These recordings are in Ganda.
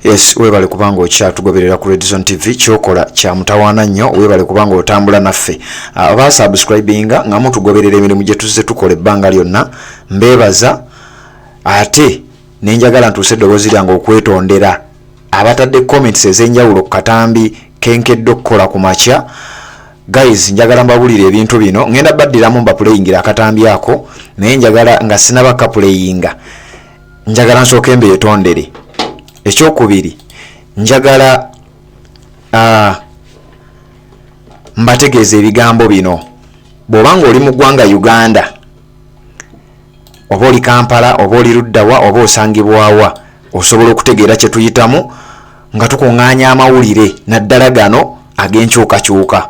Yes, webale kubanga okyatugoberera ku Redzone TV kyokola kya mutawaana nnyo. Webale kubanga otambula naffe aba subscribinga nga mutugoberera emirimu gye tuzze tukola ebbanga lyonna. Mbeebaza ate nenjagala ntuuse eddoboozi lyange okwetondera abatadde comments ez'enjawulo ku katambi kenkedde okukola ku makya. Guys, njagala mbabulire ebintu bino. Ngenda baddiramu mbapuleyingira akatambi ako naye njagala nga sinaba kapuleyinga njagala nsooke mbeetondere. Ekyokubiri njagala mbategeeza ebigambo bino. Bw'obanga oli mu ggwanga Uganda oba oli Kampala oba oli Luddawa oba osangibwawa osobola okutegeera kye tuyitamu nga tukuŋŋaanya amawulire naddala gano ag'enkyukakyuka.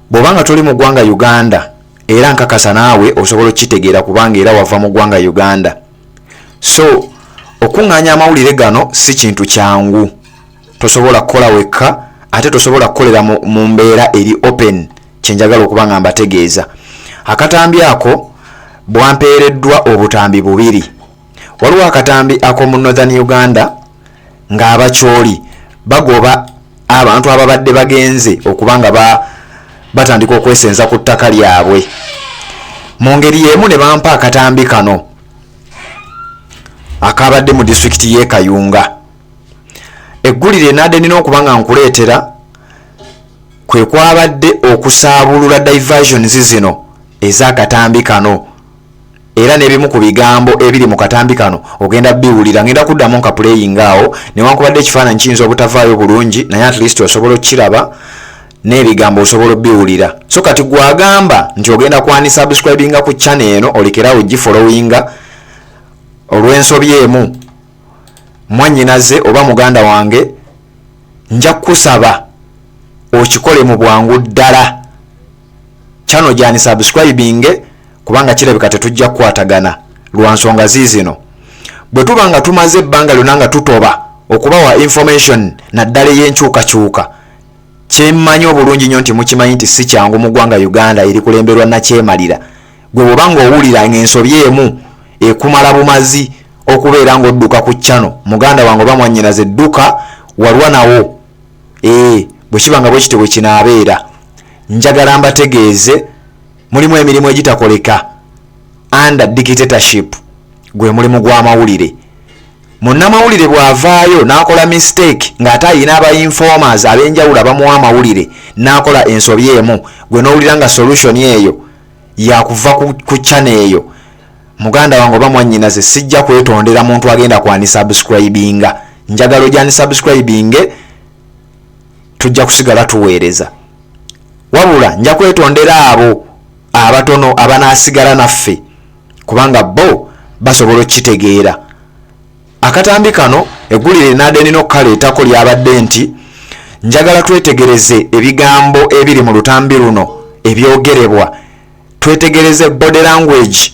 Bw'obanga toli mu ggwanga Uganda era nkakasa naawe osobola okitegeera kubanga era wava mu ggwanga Uganda. So okuŋŋaanya amawulire gano si kintu kyangu. Tosobola kukola wekka ate tosobola kukolera mu mbeera eri open. Kyenjagala okuba nga mbategeeza akatambi ako bwampeereddwa obutambi bubiri. Waliwo akatambi ak'omu Northern Uganda ng'abakyoli bagoba abantu ababadde bagenze okuba nga batandika okwesenza ku ttaka lyabwe. Mu ngeri y'emu ne bampa akatambi kano akabadde mu disitulikiti y'e Kayunga. Eggulire nadde nina okuba nga nkuleetera kwe kwabadde okusaabulula diversions zino ez'akatambi kano era n'ebimu ku bigambo ebiri mu katambi kano ogenda biwulira. Ngenda kuddamu nka playing awo newankubadde ekifaananyi kiyinza obutavaayo bulungi naye at least osobola okukiraba n'ebigambo osobola biwulira. So kati gwagamba nti ogenda kwanisubscribinga ku channel eno olekerawo gifollowinga olw'ensobi emu mwannyinaze oba muganda wange nja kusaba okikole mu bwangu ddala. Channel gyani subscribinge kubanga kirabika tetujja kukwatagana lwa nsonga ziizino. Bwe tuba nga tumaze ebbanga lyonna nga tutoba okubawa information naddala ey'enkyukakyuka kyemmanyi obulungi nnyo nti mukimanyi nti si kyangu mu ggwanga Uganda erikulemberwa Nakyemalira. Gwe bw'obanga owulira ng'ensobi emu ekumala bumazi okubeera ng'odduka ku channel muganda wange oba mwannyinaze edduka walwa nawo. Bwe kiba nga bwe kityo bwe kinaabeera. Njagala mbategeeze mulimu emirimu egitakoleka under dictatorship gwe mulimu gw'amawulire. Munnamawulire bw'avaayo n'akola mistake ng'ate ayina aba informers ab'enjawulo abamuwa amawulire n'akola ensobi emu gwe n'owulira nga solution eyo yakuva ku channel eyo. Muganda wange oba mwannyinaze sijja kwetondera muntu agenda kwanisubscribinga. Njagala ogyanisubscribinge tujja kusigala tuweereza. Wabula nja kwetondera abo abatono abanaasigala naffe kubanga bo basobola okitegeera. Akatambi kano eggulire nadde nina okukaleetako lyabadde nti njagala twetegereze ebigambo ebiri mu lutambi luno ebyogerebwa. Twetegereze body language,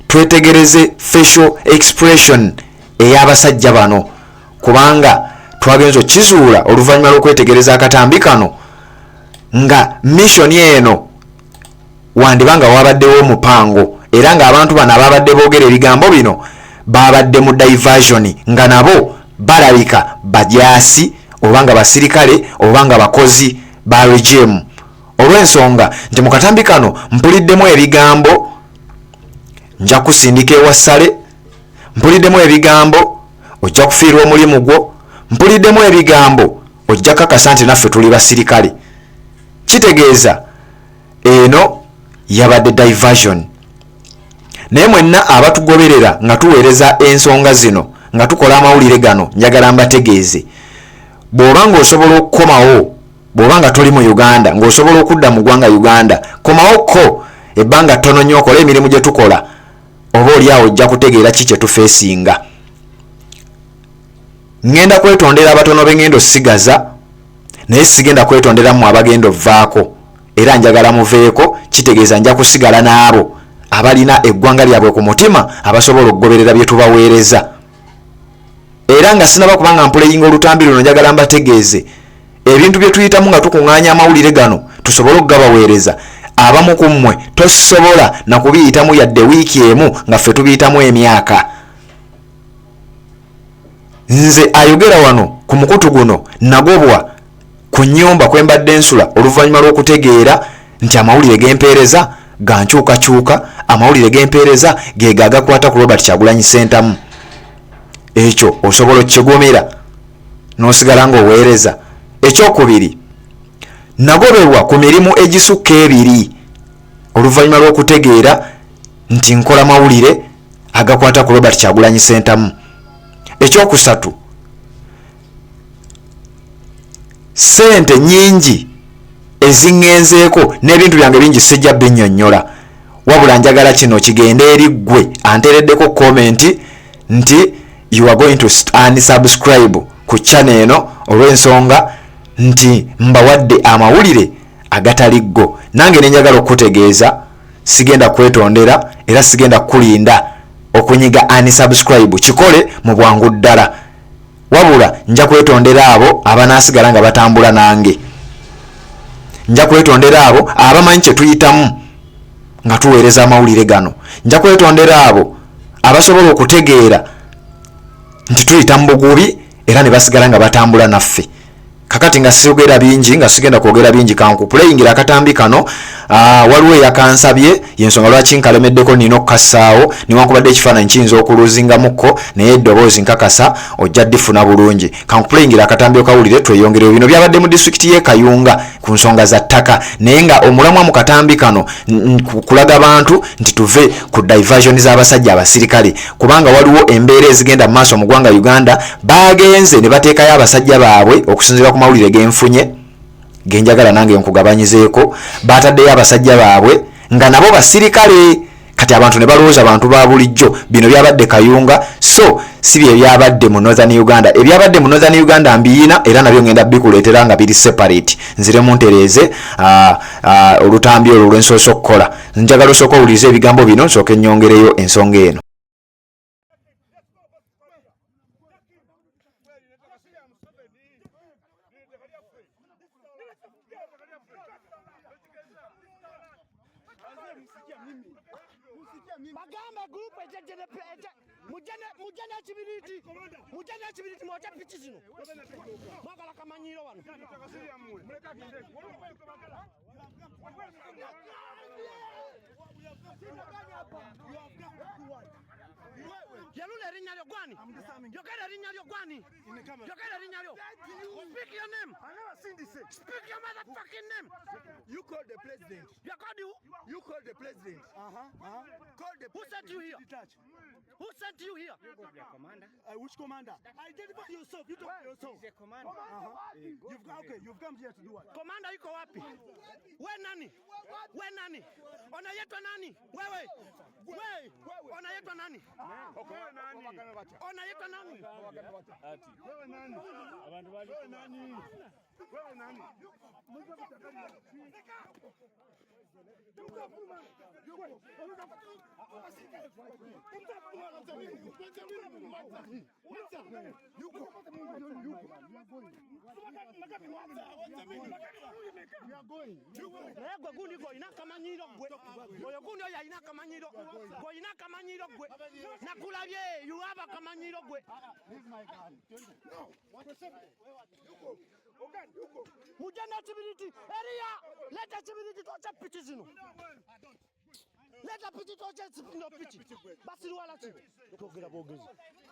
twetegereze facial expression ey'abasajja bano kubanga twagenza okizuula oluvannyuma lw'okwetegereza akatambi kano nga mission eno wandibanga wabaddewo omupango era ng'abantu bano ababadde boogera ebigambo bino babadde mu diversion nga nabo balabika bajaasi oba nga basirikale oba nga bakozi ba regime. Olw'ensonga nti mu katambi kano mpuliddemu ebigambo nja kusindika ewa ssale, mpuliddemu ebigambo ojja kufiirwa omulimu gwo, mpuliddemu ebigambo ojja kakasa nti naffe tuli basirikale. Kitegeeza eno yabadde diversion. Naye mwenna abatugoberera nga tuweereza ensonga zino nga tukola amawulire gano njagala mbategeeze bw'obanga osobola okukomawo bw'obanga toli mu Uganda ng'osobola okudda mu ggwanga Uganda komawo ko ebbanga ttono nnyo okola emirimu gye tukola oba oli awo ojja kutegeera ki kye tufeesinga. Ngenda kwetondera abatono b'engendo sigaza naye sigenda kwetonderamu abagenda ovvaako era njagala muveeko. Kitegeeza nja kusigala n'abo abalina eggwanga lyabwe ku mutima abasobola okugoberera bye tubaweereza. Era nga sinaba kubanga mpuleyinga olutambi luno njagala mbategeeze ebintu bye tuyitamu nga tukuŋŋaanya amawulire gano tusobole okugabaweereza. Abamu ku mmwe tosobola na kubiyitamu yadde wiiki emu nga ffe tubiyitamu emyaka. nze ayogera wano ku mukutu guno nagobwa ku nnyumba kwe mbadde nsula oluvannyuma lw'okutegeera nti amawulire g'empeereza gankyukakyuka, amawulire g'empeereza ge gagakwata ku Robert Kyagulanyi Ssentamu. Ekyo osobola okukigumira n'osigala ng'oweereza. Ekyokubiri, nagobebwa ku mirimu egisukka ebiri oluvannyuma lw'okutegeera nti nkola mawulire agakwata ku Robert Kyagulanyi Ssentamu. Ekyokusatu, ssente nnyingi eziŋŋenzeeko n'ebintu byange bingi sijja binnyonnyola, wabula njagala kino kigende eri ggwe anteereddeko komenti nti you are going to unsubscribe ku channel eno olw'ensonga nti mbawadde amawulire agatali go. Nange ne njagala okutegeeza sigenda kwetondera era sigenda kulinda okunyiga unsubscribe, kikole mu bwangu ddala, wabula nja kwetondera abo abanaasigala nga batambula nange, nja kwetondera abo abamanyi kye tuyitamu nga tuweereza amawulire gano, nja kwetondera abo abasobola okutegeera nti tuyita mu bugubi era ne basigala nga batambula naffe. Kakati nga siyogera bingi, nga sigenda kwogera bingi, kankupuleyingira akatambi kano. Waliwo eyakansabye yensonga lwaki nkalemeddeko nina okukassaawo newankubadde ekifaananyi kiyinza okuluzingamukko naye eddoboozi nkakasa ojja ddifuna bulungi. Kankupuleyingira akatambi okawulire tweyongereyo. Bino byabadde mu disitulikiti y'e Kayunga ku nsonga za ttaka, naye nga omulamwa mu katambi kano kulaga bantu nti tuve ku diversion z'abasajja abasirikale, kubanga waliwo embeera ezigenda mu maaso mu ggwanga Uganda. Bagenze ne bateekayo abasajja baabwe okusinziira ku mawulire genfunye genjagala nange nkugabanyizeeko. Bataddeyo abasajja baabwe nga nabo basirikale, kati abantu ne balowooza abantu ba bulijjo. Bino byabadde Kayunga, so si bye byabadde mu Northern Uganda. Ebyabadde mu Northern Uganda mbiyina era nabyo ngenda bikuleetera nga biri separate. Nzire muntereeze olutambi olwo lwensoose okukola. Njagala osooka owulirize ebigambo bino nsooke nnyongereyo ensonga eno. Bagamba group mujana chibiriti moja pichi zino magala kamanyiro wano Yalule rinyalyo gwani? Yokere rinyalyo gwani? Yokere rinyalyo. Speak your name. I never seen this. Speak your motherfucking name. You called the president. You called you? You called the president. Call the Who sent you here? Who sent you here? Commander. Which commander? Identify yourself. You talk to yourself. He's a commander. You've come here to do what? Commander yuko wapi? We nani? We nani? Onaitwa nani? Wewe. Onaitwa nani? Onaitwa nani? Wewe nani? Wewe nani? Wewe nani? Gwe guni go ina kamanyiro gwe. Oyo guni oya ina kamanyiro. Go ina kamanyiro gwe. Nakulabye you have a kamanyiro gwe. No. Mujana chibiriti area leta chibiriti tocha pichi zino. Leta pichi tocha zino pichi. Basi wala chi. Tokera bogezi.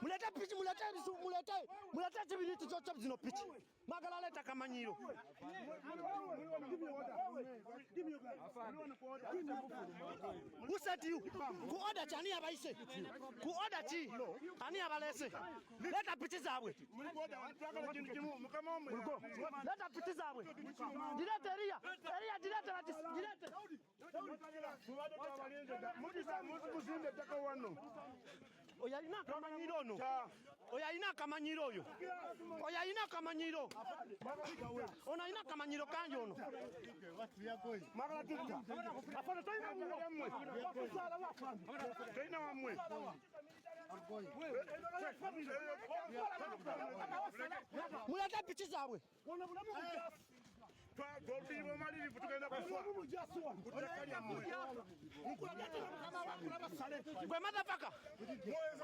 Muleta pichi muleta chibiriti tocha zino pichi. Magala leta kamanyiro. Who said you? Ku order chani abaise. Ku order chi. Ani abalese. Leta pichi zawe. Leta pichi zawe. Direct area. Direct. Oya ina kamanyiro no. Oya ina kamanyiro yo. Oya ina kamanyiro. Ona ina kamanyiro kanjo no. Magala tuta. Afana toina mwe. Toina wamwe. Muleta pichi zawe. Gwe motherfucker.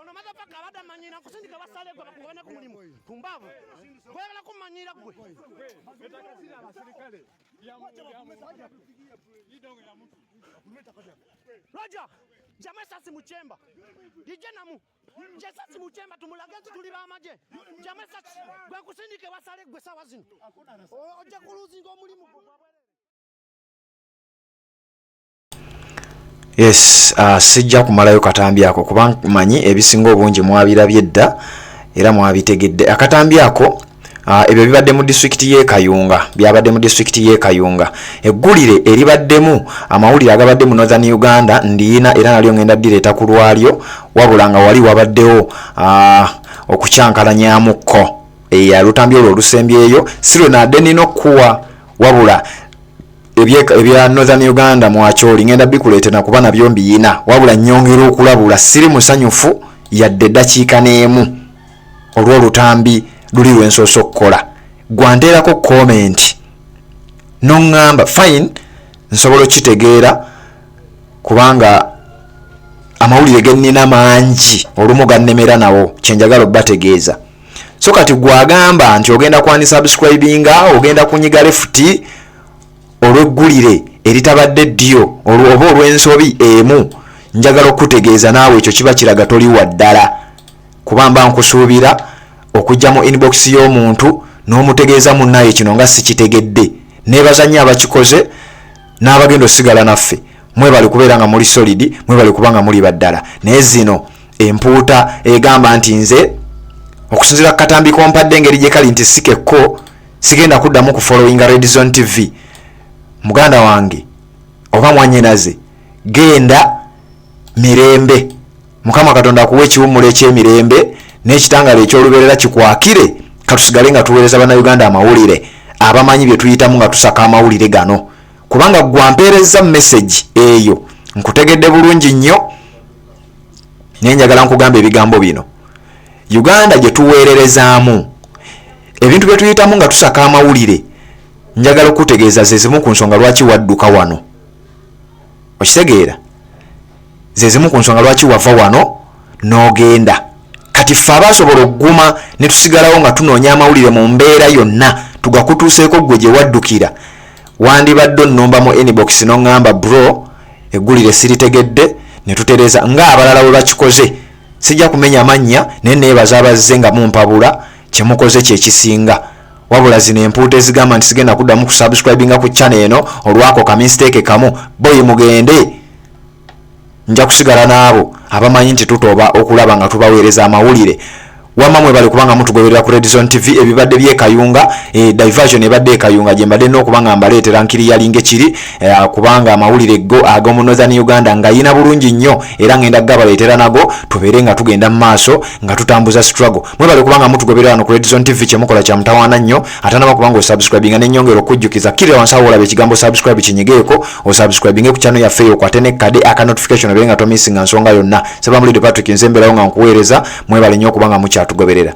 Ono motherfucker abada manyina kusindika basale gwe bakubone ku mulimu. Pumbavu. Wewe kumanyira gwe. Roger, jamaa sasa muchemba. Ije namu. Je sasa muchemba tumulagezi tuli bamaje. Jamaa sasa gwe kusindike wasale gwe sawa zino. Oje kuluzinga omulimu. Yes, sijja kumalayo katambi ako kuba manyi ebisinga obungi mwabirabye dda era mwabitegedde. Akatambi ako ebyo bibadde mu district ye Kayunga, byabadde mu district ye Kayunga. Eggulire eribaddemu amawulire agabadde mu Northern Uganda ndiina era nalyo ngenda direeta ku lwalyo wabula nga wali wabaddewo okucyankalanyamukko lutambi olwo olusembyeyo siro nadde nino kuwa wabula ebya Northern Uganda mwacholi ngenda bikuleetera kuba nabyo mbiyina wabula nnyongera okulabula siri musanyufu yadde dakiika n'emu olw'olutambi luli lwensooso okukola. Gwanteerako comment n'oŋŋamba fine nsobola okitegeera kubanga amawulire ge nnina mangi olumu gannemera nawo kyenjagala obbategeeza. So kati gwagamba nti ogenda kwanisubscribinga ogenda kunyiga lefuti olw'eggulire eritabadde ddyo oba olw'ensobi emu njagala okutegeeza naawe ekyo kiba kiraga toliwa ddala kuba mba nkusuubira okujja mu inbox y'omuntu n'omutegeeza munnaye kino nga sikitegedde. Neebaza nnyo abakikoze n'abagenda osigala naffe mwebali kubeera nga muli solid mwebali kuba nga muli baddala. Naye zino empuuta egamba nti nze okusinziira ku katambi kompadde engeri gye kali nti sikekko sigenda kuddamu ku followinga Red Zone TV. Muganda wange oba mwanyenaze genda mirembe Mukama Katonda akuwa ekiwummulo eky'emirembe n'ekitangala eky'olubeerera kikwakire katusigale nga tuweereza bannayuganda amawulire abamanyi bye tuyitamu nga tusaka amawulire gano kubanga gwampeereza message eyo nkutegedde bulungi nnyo naye njagala nkugamba ebigambo bino. Uganda gye tuweererezaamu ebintu bye tuyitamu nga tusaka amawulire njagala okutegeeza ze zimu ku nsonga lwaki wadduka wano. Okitegeera ze zimu ku nsonga lwaki wava wano n'ogenda. Kati ffe abasobola okuguma ne tusigalawo nga tunoonya amawulire mu mbeera yonna tugakutuuseeko gwe gye waddukira wandibadde onnomba mu inbox n'oŋŋamba bro eggulire siritegedde ne tutereeza ng'abalala bwe bakikoze. Sijja kumenya mannya naye neebaza abazze nga mumpabula kye mukoze kye kisinga wabula zino empuuta ezigamba nti sigenda kuddamu kusubscribinga ku channel eno olwako ka mistake kamu boyi mugende. Nja kusigala n'abo abamanyi nti tutoba okulaba nga tubaweereza amawulire wamma mwe bali kubanga mutugoberera ku Red Zone TV ebibadde bye Kayunga diversion ebadde Kayunga gye mbadde n'okubanga mbaleetera nkiri yalinge kiri kubanga amawulire go ag'omu Northern Uganda nga yina bulungi nnyo era ngenda gabaleetera nago tubeere nga tugenda mu maaso nga tutambuza struggle. Mwe bali kubanga mutugoberera wano ku Red Zone TV kye mukola kya mutawaana nnyo ate naba kubanga osubscribinga n'ennyongera okujjukiza kiri wansi awo olaba ekigambo subscribe kinyigeeko osubscribinge ku channel yaffe okwate ne kade aka notification obeere nga tomissinga nsonga yonna. Seba mulide Patrick nzemberawo nga nkuweereza mwebale nnyo okubanga mukyatugoberera.